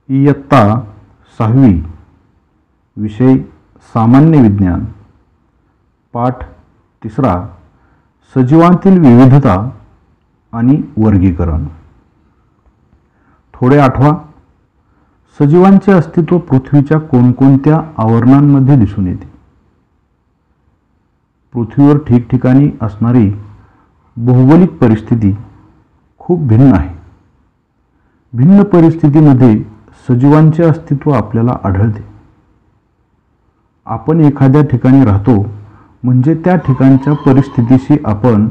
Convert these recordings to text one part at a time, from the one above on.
इयत्ता 6वी विषय सामान्य विज्ञान पाठ 3 सजीवांतील विविधता आणि वर्गीकरण। थोडे आठवा। सजीवांचे अस्तित्व पृथ्वीच्या कोणकोणत्या आवरणांमध्ये दिसून येते? पृथ्वीवर ठिकठिकाणी असणारी भौगोलिक परिस्थिती खूप भिन्न आहे। भिन्न परिस्थितीमध्ये सजीवांचे अस्तित्व आपल्याला आढळते। आपण एखाद्या ठिकाणी राहतो म्हणजे त्या ठिकाणच्या परिस्थितीशी आपण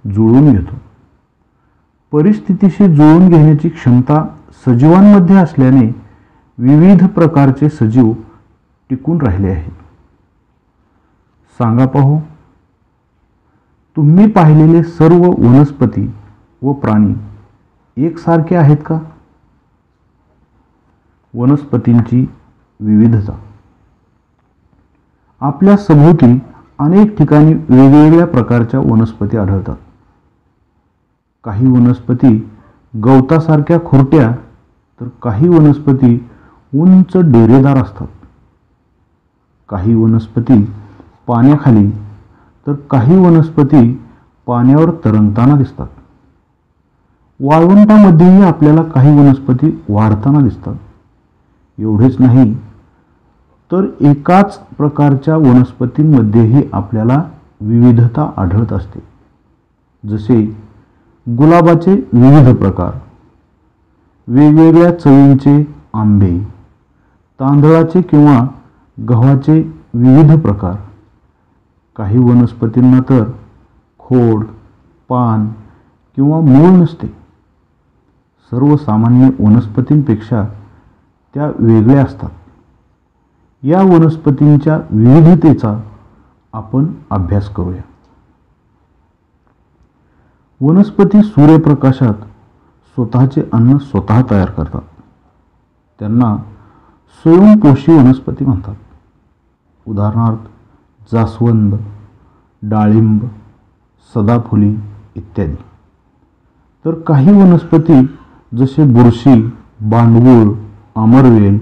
जुळवून घेतो। परिस्थितीशी जुळवून घेण्याची क्षमता सजीवांमध्ये असल्याने विविध प्रकारचे सजीव टिकून राहिले आहेत। सांगा पाहू, तुम्ही पाहिलेले सर्व वनस्पती व प्राणी एकसारखे आहेत का? वनस्पतींची विविधता। आपल्या सभोवती अनेक ठिकाणी वेगवेगळ्या प्रकारच्या वनस्पती आढळतात। काही वनस्पती गवतासारख्या खुरट्या तर काही वनस्पती उंच डेरेदार असतात। काही वनस्पती पाण्याखाली तर काही वनस्पती पाण्यावर तरंगताना दिसतात। वाळवंटामध्येही आपल्याला काही वनस्पती वाढताना दिसतात। एवढेच नाही तर एकाच प्रकारच्या वनस्पतींमध्येही आपल्याला विविधता आढळत असते। जसे गुलाबाचे विविध प्रकार, वेगवेगळ्या चवींचे आंबे, तांदळाचे किंवा गव्हाचे विविध प्रकार। काही वनस्पतींना तर खोड, पान किंवा मूळ नसते। सर्वसामान्य वनस्पतींपेक्षा त्या वेगळ्या असतात। या वनस्पतींच्या विविधतेचा आपण अभ्यास करूया। वनस्पती सूर्यप्रकाशात स्वतःचे अन्न स्वतः तयार करतात। त्यांना स्वयंपोषी वनस्पती म्हणतात। उदाहरणार्थ जास्वंद, डाळिंब, सदाफुली इत्यादी। तर काही वनस्पती जसे बुरशी, बांडगुळ, अमरवेल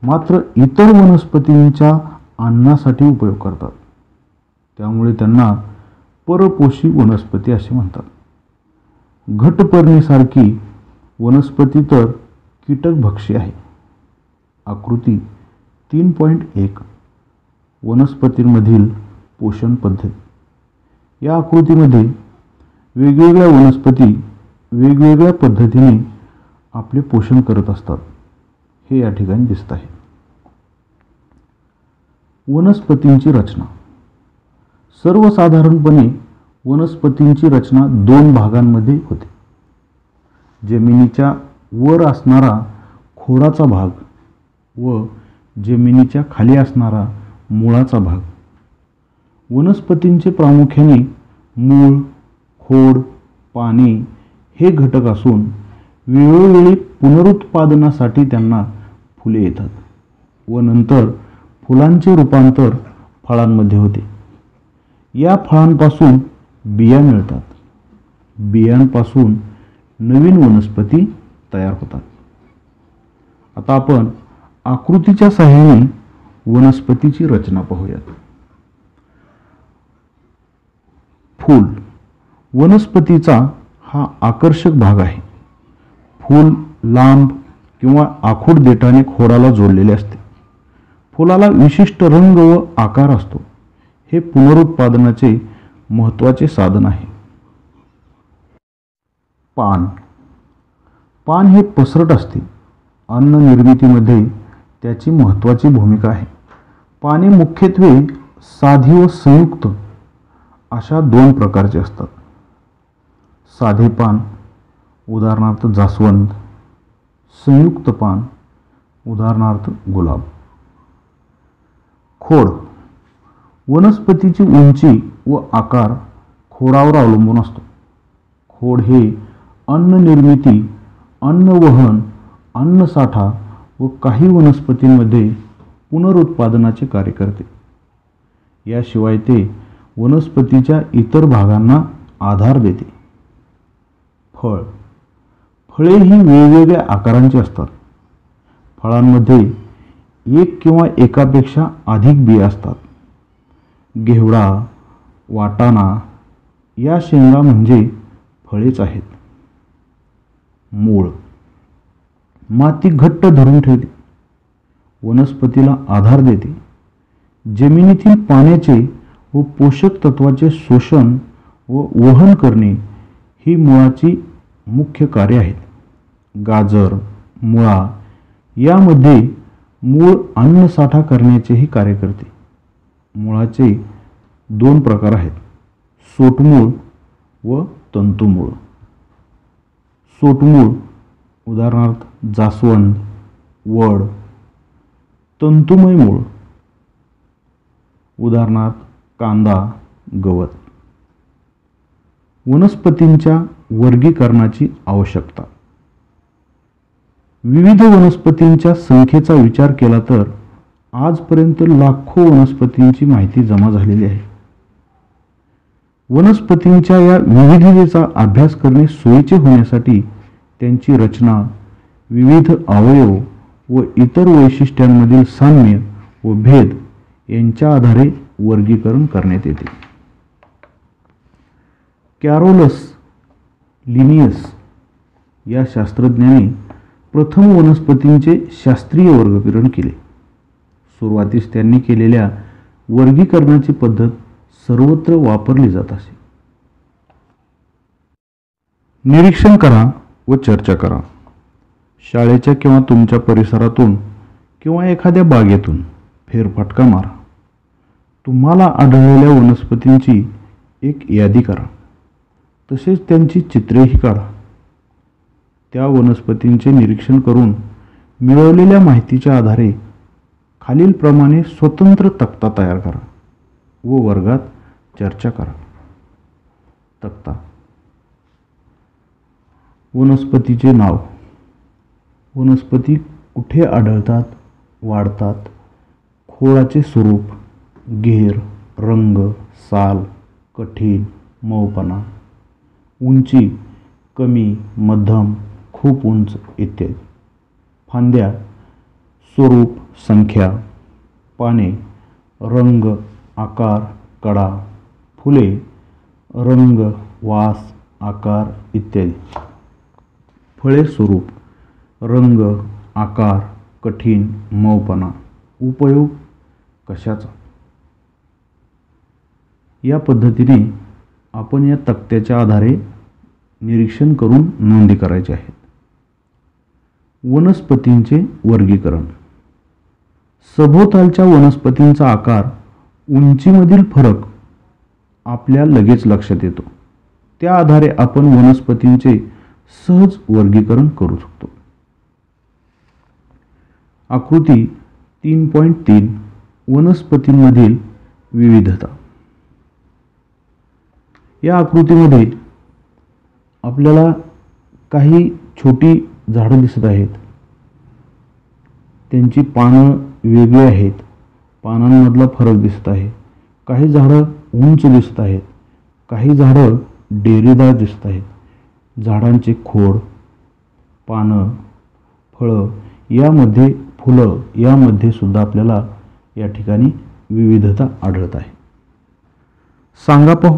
मात्र इतर वनस्पतींच्या अन्नासाठी उपयोग करतात। त्यामुळे त्यांना परपोषी वनस्पती असे म्हणतात। घटपर्णीसारखी वनस्पती तर कीटकभक्षी आहे। आकृती 3.1 वनस्पतींमधील पोषण पद्धत। या आकृतीमध्ये वेगवेगळ्या वनस्पती वेगवेगळ्या पद्धतीने आपले पोषण करत असतात हे या ठिकाणी दिसत आहे। वनस्पतींची रचना। सर्वसाधारणपणे वनस्पतींची रचना 2 भागांमध्ये होते। जमिनीच्या वर असणारा खोडाचा भाग व जमिनीच्या खाली असणारा मुळाचा भाग। वनस्पतींचे प्रामुख्याने मूळ, खोड, पाने हे घटक असून वेळोवेळी पुनरुत्पादनासाठी त्यांना फुले येतात व नंतर फुलांचे रूपांतर फळांमध्ये होते। या फळांपासून बिया मिळतात। बियांपासून नवीन वनस्पती तयार होतात। आता आपण आकृतीच्या सहाय्याने वनस्पतीची रचना पाहूयात। फूल वनस्पतीचा हा आकर्षक भाग आहे। फूल लांब किंवा आखूड देठाने खोडाला जोडलेले असते। फुलाला विशिष्ट रंग व आकार असतो। हे पुनरुत्पादनाचे महत्त्वाचे साधन आहे। पान। पान हे पसरट असते। अन्न निर्मितीमध्ये त्याची महत्त्वाची भूमिका आहे। पाने मुख्यत्वे साधी व संयुक्त अशा 2 प्रकारचे असतात। साधे पान उदाहरणार्थ जास्वंद, संयुक्त पान उदाहरणार्थ गुलाब। खोड वनस्पतीची उंची व आकार खोडावर अवलंबून असतो। खोड हे अन्न निर्मिती, अन्न वहन, अन्न साठा व काही वनस्पतींमध्ये पुनरुत्पादनाचे कार्य करते। याशिवाय ते वनस्पतीच्या इतर भागांना आधार देते। फळ। फळे ही वेगवेगळ्या आकारांची असतात। फळांमध्ये एक किंवा एकापेक्षा अधिक बिया असतात. घेवडा, वाटाणा या शेंगा म्हणजे फळेच आहेत. मूळ माती घट्ट धरून ठेवते, वनस्पतीला आधार देते. जमिनीतील पाण्याचे व पोषक तत्वाचे शोषण व वहन करणे ही मुळाची मुख्य कार्य आहेत. गाजर, मुळा यामध्ये मूळ अन्नसाठा करण्याचेही कार्य करते. मुळाचे दोन प्रकार आहेत, सोटमूळ व तंतुमूळ. सोटमूळ उदाहरणार्थ जास्वंद, वड. तंतुमय मूळ उदाहरणार्थ कांदा, गवत. वनस्पतींच्या वर्गीकरणाची आवश्यकता. विविध वनस्पतींच्या संख्येचा विचार केला तर आजपर्यंत लाखो वनस्पतींची माहिती जमा झालेली आहे. वनस्पतींच्या या विविधतेचा अभ्यास करणे सोयीचे होण्यासाठी त्यांची रचना, विविध अवयव व इतर वैशिष्ट्यांमधील साम्य व भेद यांच्या आधारे वर्गीकरण करण्यात येते. कॅरोलस लिनियस या शास्त्रज्ञाने प्रथम वनस्पतींचे शास्त्रीय वर्गीकरण केले. सुरुवातीस त्यांनी केलेल्या वर्गीकरणाची पद्धत सर्वत्र वापरली जात असे. निरीक्षण करा व चर्चा करा. शाळेच्या किंवा तुमच्या परिसरातून किंवा एखाद्या बागेतून फेरफटका मारा. तुम्हाला आढळलेल्या वनस्पतींची एक यादी करा. तसेच त्यांची चित्रेही काढा. त्या वनस्पतींचे निरीक्षण करून मिळवलेल्या माहितीच्या आधारे खालीलप्रमाणे स्वतंत्र तक्ता तयार करा व वर्गात चर्चा करा. तक्ता. वनस्पतीचे नाव. वनस्पती कुठे आढळतात, वाढतात, खोडाचे स्वरूप, घेर, रंग, साल, कठीण, मऊपणा, उंची, कमी, मध्यम, खूप उंच इत्यादी. फांद्या, स्वरूप, संख्या, पाने, रंग, आकार, कडा, फुले, रंग, वास, आकार इत्यादी. फळे, स्वरूप, रंग, आकार, कठीण, मऊपणा, उपयोग कशाचा. या पद्धतीने आपण या तक्त्याच्या आधारे निरीक्षण करून नोंदी करायच्या आहेत. वनस्पतींचे वर्गीकरण. सभोवतालच्या वनस्पतींचा आकार, उंचीमधील फरक आपल्या लगेच लक्षात येतो. त्या आधारे आपण वनस्पतींचे सहज वर्गीकरण करू शकतो. आकृती 3.3 वनस्पतींमधील विविधता. या आकृतीमध्ये आपल्याला काही छोटी झाडं दिसत आहेत. त्यांची पानं वेगळी आहेत. पानांमधला फरक दिसत आहे. काही झाडं उंच दिसत आहेत. काही झाडं डेरेदार दिसत आहेत. झाडांचे खोड, पानं, फळं यामध्ये, फुलं यामध्ये सुद्धा आपल्याला या ठिकाणी विविधता आढळत आहे. सांगा पाहू.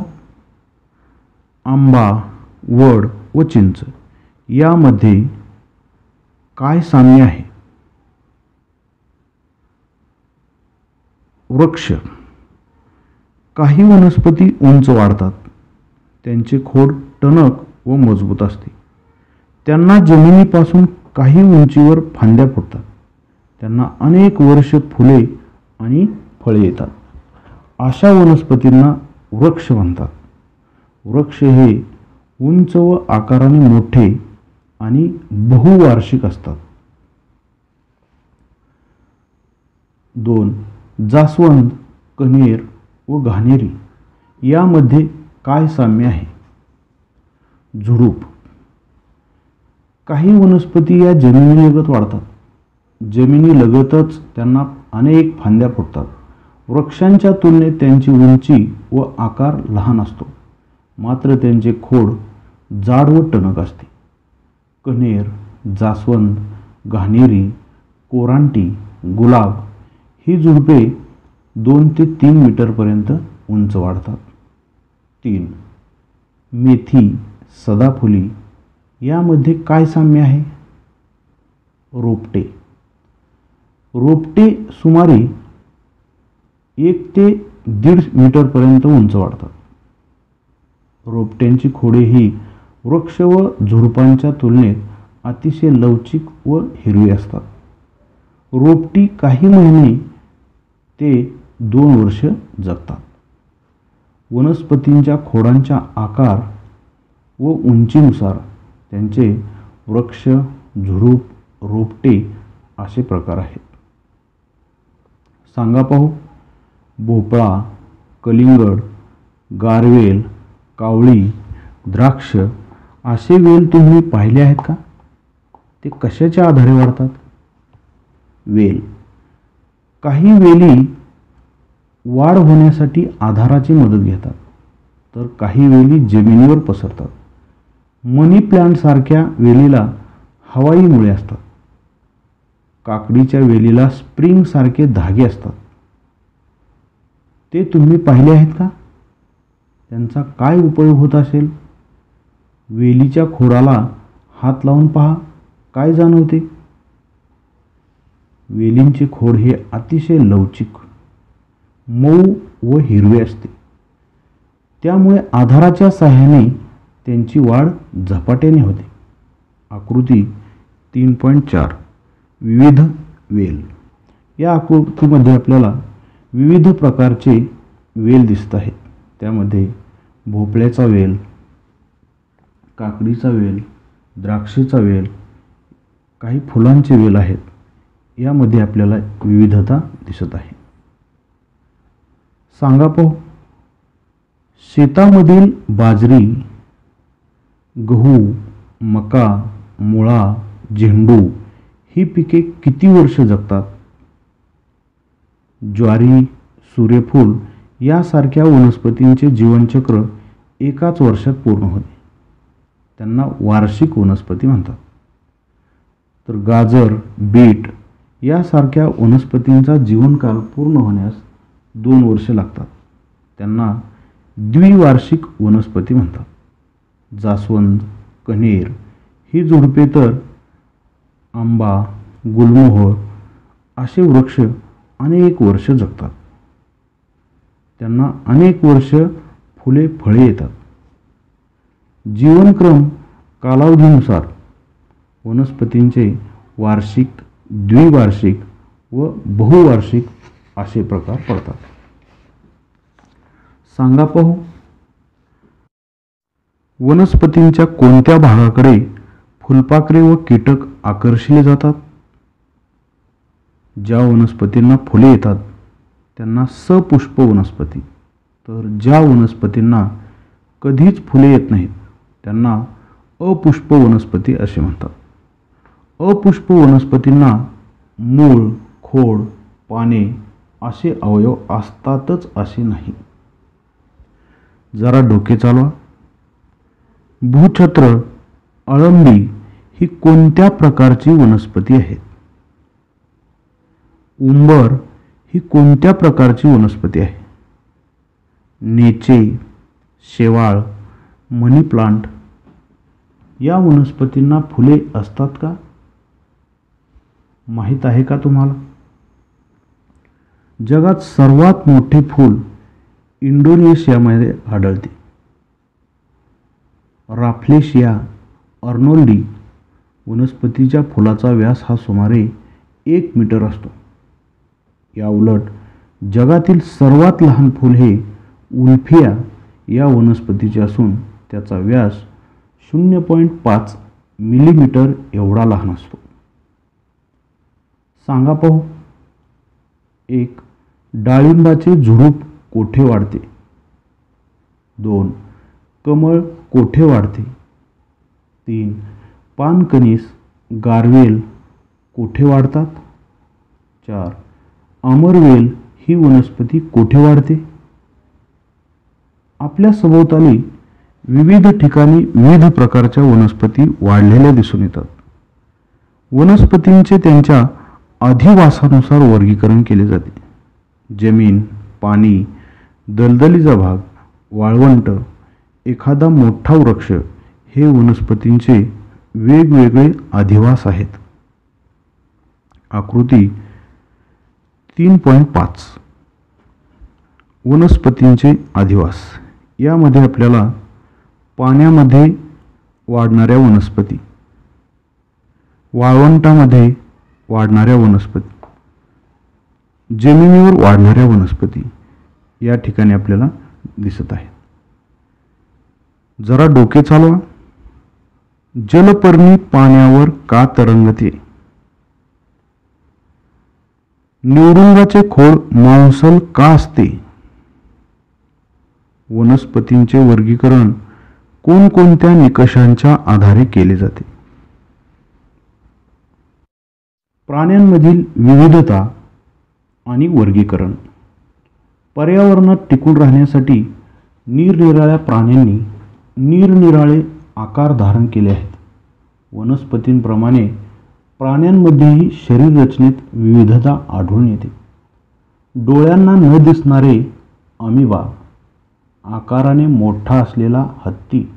आंबा, वड व चिंच यामध्ये काय साम्य आहे. वृक्ष. काही वनस्पती उंच वाढतात. त्यांचे खोड टणक व मजबूत असते. त्यांना जमिनीपासून काही उंचीवर फांद्या फुटतात. त्यांना अनेक वर्ष फुले आणि फळे येतात. अशा वनस्पतींना वृक्ष म्हणतात. वृक्ष हे उंच व आकाराने मोठे आणि बहुवार्षिक असतात. 2. जास्वंद, कण्हेर व घाणेरी यामध्ये काय साम्य आहे. झुडूप. काही वनस्पती या जमिनीलगत वाढतात. जमिनीलगतच त्यांना अनेक फांद्या फुटतात. वृक्षांच्या तुलनेत त्यांची उंची व आकार लहान असतो, मात्र त्यांचे खोड जाड व टणक असते. कण्हेर, जास्वंद, घाणेरी कोरांटी, गुलाब ही झुडपे 2 ते 3 मीटरपर्यंत उंच वाढतात. 3. मेथी, सदाफुली यामध्ये काय साम्य आहे? रोपटे. रोपटे सुमारे 1 ते 1.5 मीटरपर्यंत उंच वाढतात. रोपट्यांची खोडे ही वृक्ष व झुडपांच्या तुलनेत अतिशय लवचिक व हिरवी असतात. रोपटी काही महिने ते 2 वर्ष जगतात. वनस्पतींच्या खोडांच्या आकार व उंचीनुसार त्यांचे वृक्ष, झुडूप, रोपटे असे प्रकार आहेत. सांगा पाहू. भोपळा, कलिंगड, गारवेल, कावळी, द्राक्ष असे वेल तुम्ही पाहिले आहेत का? ते कशाच्या आधारे वाढतात? वेल. काही वेली वाढ होण्यासाठी आधाराची मदत घेतात, तर काही वेली जमिनीवर पसरतात. मनी प्लांट सारख्या वेलीला हवाई मुळे असतात. काकडीच्या वेलीला स्प्रिंग सारखे धागे असतात. ते तुम्ही पाहिले आहेत का? त्यांचा काय उपयोग होत असेल? वेलीच्या खोडाला हात लावून पहा, काय जाणवते? वेलींचे खोड हे अतिशय लवचिक, मऊ व हिरवे असते. त्यामुळे आधाराच्या साहाय्याने त्यांची वाढ झपाट्याने होते. आकृती 3.4 विविध वेल. या आकृतीमध्ये आपल्याला विविध प्रकारचे वेल दिसत आहेत. त्यामध्ये भोपळ्याचा वेल, काकडीचा वेल, द्राक्षेचा वेल, काही फुलांचे वेल आहेत. यामध्ये आपल्याला विविधता दिसत आहे. सांगा पाहू. शेतामधील बाजरी, गहू, मका, मुळा, झेंडू ही पिके किती वर्ष जगतात? ज्वारी, सूर्यफूल यासारख्या वनस्पतींचे जीवनचक्र एकाच वर्षात पूर्ण होते. त्यांना वार्षिक वनस्पती म्हणतात. तर गाजर, बीट यासारख्या वनस्पतींचा जीवनकाल पूर्ण होण्यास 2 वर्षे लागतात. त्यांना द्विवार्षिक वनस्पती म्हणतात. जास्वंद, कण्हेर ही झुडपे तर आंबा, गुलमोहर असे वृक्ष अनेक वर्ष जगतात. त्यांना अनेक वर्ष फुले, फळे येतात. जीवनक्रम कालावधीनुसार वनस्पतींचे वार्षिक, द्विवार्षिक व बहुवार्षिक असे प्रकार पडतात. सांगा पाहू. वनस्पतींच्या कोणत्या भागाकडे फुलपाखरे व कीटक आकर्षिले जातात? ज्या वनस्पतींना फुले येतात त्यांना सपुष्प वनस्पती, तर ज्या वनस्पतींना कधीच फुले येत नाहीत त्यांना अपुष्प वनस्पती असे म्हणतात. अपुष्प वनस्पतींना मूळ, खोड, पाने असे अवयव असतातच असे नाही. जरा डोके चालवा. भूछत्र, अळंबी ही कोणत्या प्रकारची वनस्पती आहेत? उंबर ही कोणत्या प्रकारची वनस्पती आहे? नेचे, शेवाळ, मनी प्लांट या वनस्पतींना फुले असतात का? माहीत आहे का तुम्हाला? जगात सर्वात मोठे फूल इंडोनेशियामध्ये आढळते. राफ्लेशिया अर्नोल्डी वनस्पतीच्या फुलाचा व्यास हा सुमारे 1 मीटर असतो. या उलट जगातील सर्वात लहान फूल हे उल्फिया या वनस्पतीचे असून त्याचा व्यास 0.5 मिलीमीटर एवढा लहान असतो. सांगा पाहू. 1. डाळिंबाचे झुडूप कोठे वाढते? 2. कमळ कोठे वाढते? 3. पानकणीस, गारवेल कोठे वाढतात? 4. अमरवेल ही वनस्पती कोठे वाढते? आपल्या सभोवताली विविध ठिकाणी विविध प्रकारच्या वनस्पती वाढलेल्या दिसून येतात. वनस्पतींचे त्यांच्या अधिवासानुसार वर्गीकरण केले जाते. जमीन, पाणी, दलदलीचा भाग, वाळवंट, एखादा मोठा वृक्ष हे वनस्पतींचे वेगवेगळे अधिवास आहेत. आकृती 3.5 वनस्पतींचे अधिवास. यामध्ये आपल्याला पाण्यामध्ये वाढणाऱ्या वनस्पती, वाळवंटामध्ये वाढणाऱ्या वनस्पती, जमिनीवर वाढणाऱ्या वनस्पती या ठिकाणी आपल्याला दिसत आहे. जरा डोके चालवा. जलपर्णी पाण्यावर का तरंगते? निवडुंगाचे खोड मांसल का असते? वनस्पतींचे वर्गीकरण कोणकोणत्या निकषांच्या आधारे केले जाते? प्राण्यांमधील विविधता आणि वर्गीकरण. पर्यावरणात टिकून राहण्यासाठी निरनिराळ्या प्राण्यांनी निरनिराळे आकार धारण केले आहेत. वनस्पतींप्रमाणे प्राण्यांमध्येही शरीर रचनेत विविधता आढळून येते. डोळ्यांना न दिसणारे अमिबा, आकाराने मोठा असलेला हत्ती,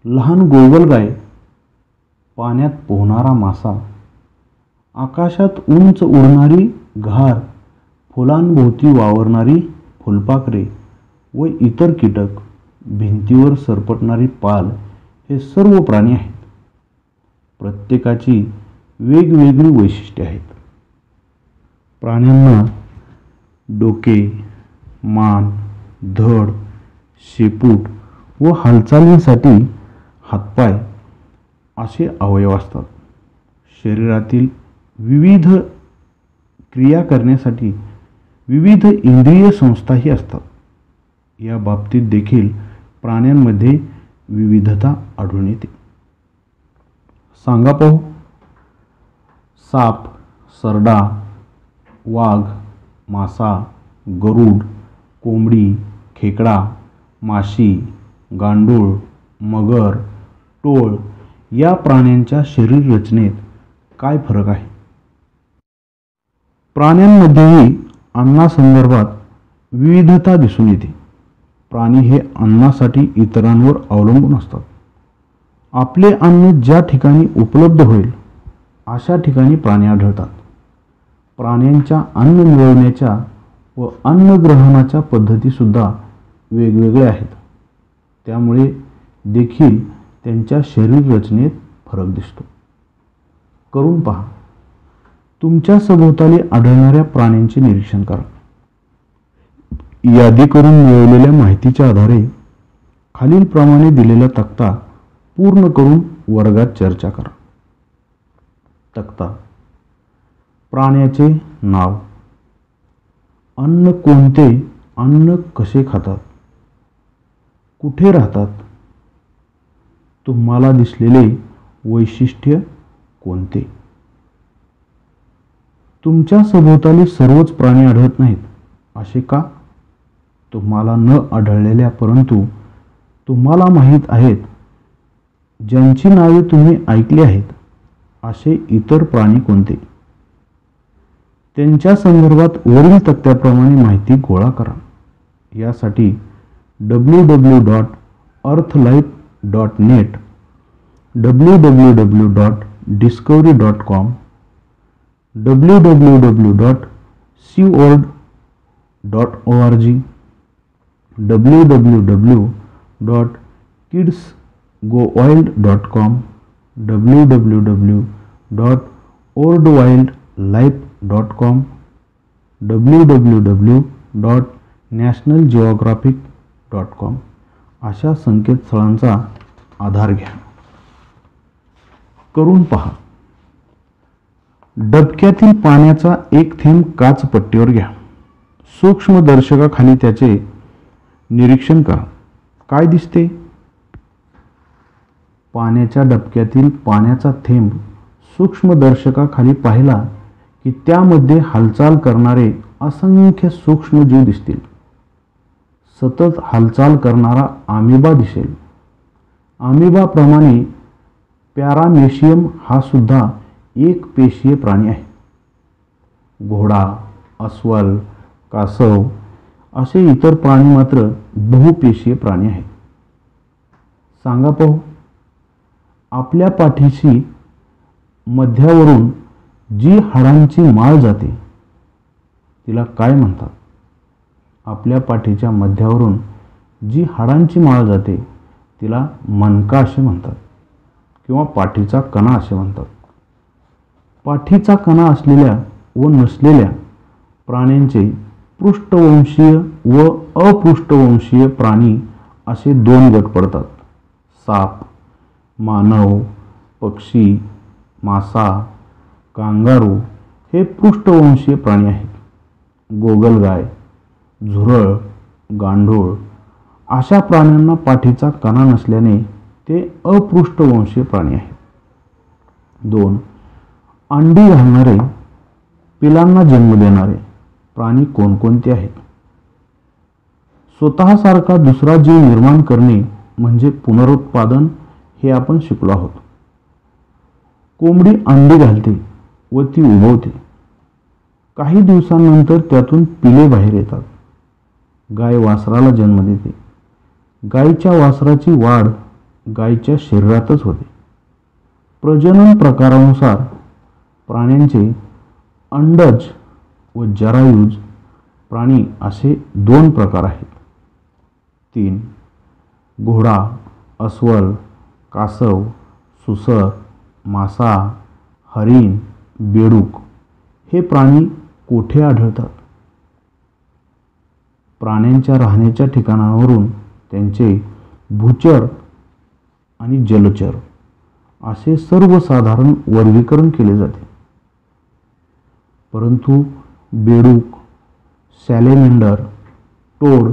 लहान गोगलगाय, पाण्यात पोहणारा मासा, आकाशात उंच उडणारी घार, फुलांभोवती वावरणारी फुलपाखरे व इतर कीटक, भिंतीवर सरपटणारी पाल हे सर्व प्राणी आहेत. प्रत्येकाची वेगवेगळी वैशिष्ट्ये आहेत. प्राण्यांना डोके, मान, धड, शेपूट व हालचालींसाठी हातपाय असे अवयव असतात. शरीरातील विविध क्रिया करण्यासाठी विविध इंद्रिय संस्थाही असतात. या बाबतीत देखील प्राण्यांमध्ये विविधता आढळून येते. सांगा पाहू. साप, सरडा, वाघ, मासा, गरुड, कोंबडी, खेकडा, माशी, गांडूळ, मगर, टोळ या प्राण्यांच्या शरीर रचनेत काय फरक आहे? प्राण्यांमध्येही अन्नासंदर्भात विविधता दिसून येते. प्राणी हे अन्नासाठी इतरांवर अवलंबून असतात. आपले अन्न ज्या ठिकाणी उपलब्ध होईल अशा ठिकाणी प्राणी आढळतात. प्राण्यांच्या अन्न मिळवण्याच्या व अन्न ग्रहणाच्या पद्धतीसुद्धा वेगवेगळ्या आहेत. त्यामुळे देखील त्यांच्या शरीर रचनेत फरक दिसतो. करून पहा. तुमच्या सभोवताली आढळणाऱ्या प्राण्यांचे निरीक्षण करा. यादी करून मिळवलेल्या माहितीच्या आधारे खालीलप्रमाणे दिलेला तक्ता पूर्ण करून वर्गात चर्चा करा. तक्ता. प्राण्याचे नाव, अन्न कोणते, अन्न कसे खातात, कुठे राहतात, तुम्हाला दिसलेले वैशिष्ट्य कोणते. तुमच्या सभोवताली सर्वच प्राणी आढळत नाहीत असे का? तुम्हाला न आढळलेल्या परंतु तुम्हाला माहीत आहेत, ज्यांची नावे तुम्ही ऐकली आहेत असे इतर प्राणी कोणते? त्यांच्या संदर्भात वरील तक्त्याप्रमाणे माहिती गोळा करा. यासाठी www.earthlife.net, www.discovery.com, www.seaworld.org, www.kidsgowild.com, www.worldwildlife.com, www.nationalgeographic.com अशा संकेतस्थळांचा आधार घ्या. करून पहा. डबक्यातील पाण्याचा एक थेंब काचपट्टीवर घ्या. सूक्ष्मदर्शकाखाली त्याचे निरीक्षण करा. काय दिसते? पाण्याच्या डबक्यातील पाण्याचा थेंब सूक्ष्मदर्शकाखाली पाहिला की त्यामध्ये हालचाल करणारे असंख्य सूक्ष्म जीव दिसतील. सतत हालचाल करणारा अमिबा दिसेल. अमिबाप्रमाणे पॅरामेशियम हा सुद्धा एक पेशीय प्राणी आहे. घोडा, अस्वल, कासव असे इतर प्राणी मात्र बहुपेशीय प्राणी आहेत. सांगा पाहू, आपल्या पाठीशी मध्यावरून जी हाडांची माळ जाते तिला काय म्हणतात? आपल्या पाठीच्या मध्यावरून जी हाडांची माळ जाते तिला मणका असे म्हणतात किंवा पाठीचा कणा असे म्हणतात. पाठीचा कणा असलेल्या व नसलेल्या प्राण्यांचे पृष्ठवंशीय व अपृष्ठवंशीय प्राणी असे दोन गट पडतात. साप, मानव, पक्षी, मासा, कांगारू हे पृष्ठवंशीय प्राणी आहेत. गोगलगाय, झुरळ, गांडूळ अशा प्राण्यांना पाठीचा कणा नसल्याने ते अपृष्ठवंशीय प्राणी आहेत. 2. अंडी घालणारे, पिलांना जन्म देणारे प्राणी कोणकोणते आहेत? स्वतःसारखा दुसरा जीव निर्माण करणे म्हणजे पुनरुत्पादन हे आपण शिकलो आहोत. कोंबडी अंडी घालते व ती उबवते. काही दिवसांनंतर त्यातून पिले बाहेर येतात. गाय वासराला जन्म देते. गायीच्या वासराची वाढ गायीच्या शरीरातच होते. प्रजनन प्रकारानुसार प्राण्यांचे अंडज व जरायुज प्राणी असे 2 प्रकार आहेत. 3. घोडा, अस्वल, कासव, सुसर, मासा, हरिण, बेडूक हे प्राणी कोठे आढळतात? प्राण्यांच्या राहण्याच्या ठिकाणावरून त्यांचे भूचर आणि जलचर असे सर्वसाधारण वर्गीकरण केले जाते. परंतु बेडूक, सॅलेमेंडर, टोड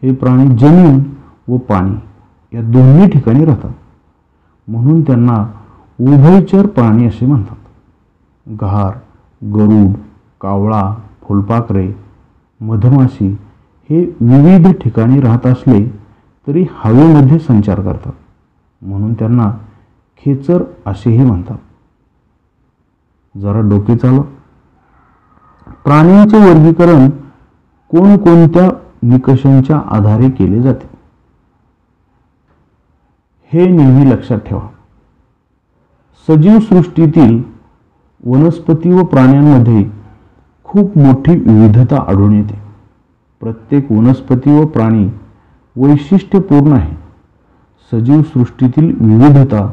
हे प्राणी जमीन व पाणी या दोन्ही ठिकाणी राहतात. म्हणून त्यांना उभयचर प्राणी असे म्हणतात. घार, गरुड, कावळा, फुलपाखरे, मधमाशी हे विविध ठिकाणी राहत असले तरी हवेमध्ये संचार करतात. म्हणून त्यांना खेचर असेही म्हणतात. जरा डोके चालवा. प्राण्यांचे वर्गीकरण कोणकोणत्या निकषांच्या आधारे केले जाते हे नेहमी लक्षात ठेवा. सजीव सृष्टीतील वनस्पती व प्राण्यांमध्ये खूप मोठी विविधता आढळून येते. प्रत्येक वनस्पती व प्राणी वैशिष्ट्यपूर्ण आहे. सजीव सृष्टीतील विविधता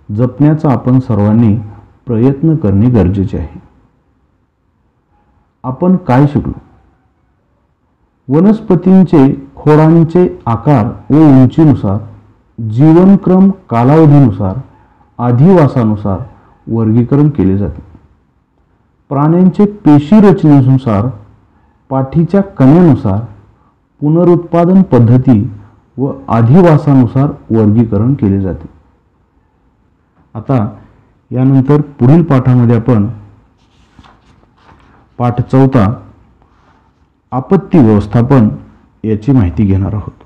जपण्याचा आपण सर्वांनी प्रयत्न करणे गरजेचे आहे. आपण काय शिकलो? वनस्पतींचे खोडांचे आकार व उंचीनुसार, जीवनक्रम कालावधीनुसार, अधिवासानुसार वर्गीकरण केले जाते. प्राण्यांचे पेशी रचनेनुसार, पाठीच्या कण्यानुसार, पुनरुत्पादन पद्धती व अधिवासानुसार वर्गीकरण केले जाते. आता यानंतर पुढील पाठामध्ये आपण पाठ 4 आपत्ती व्यवस्थापन याची माहिती घेणार आहोत.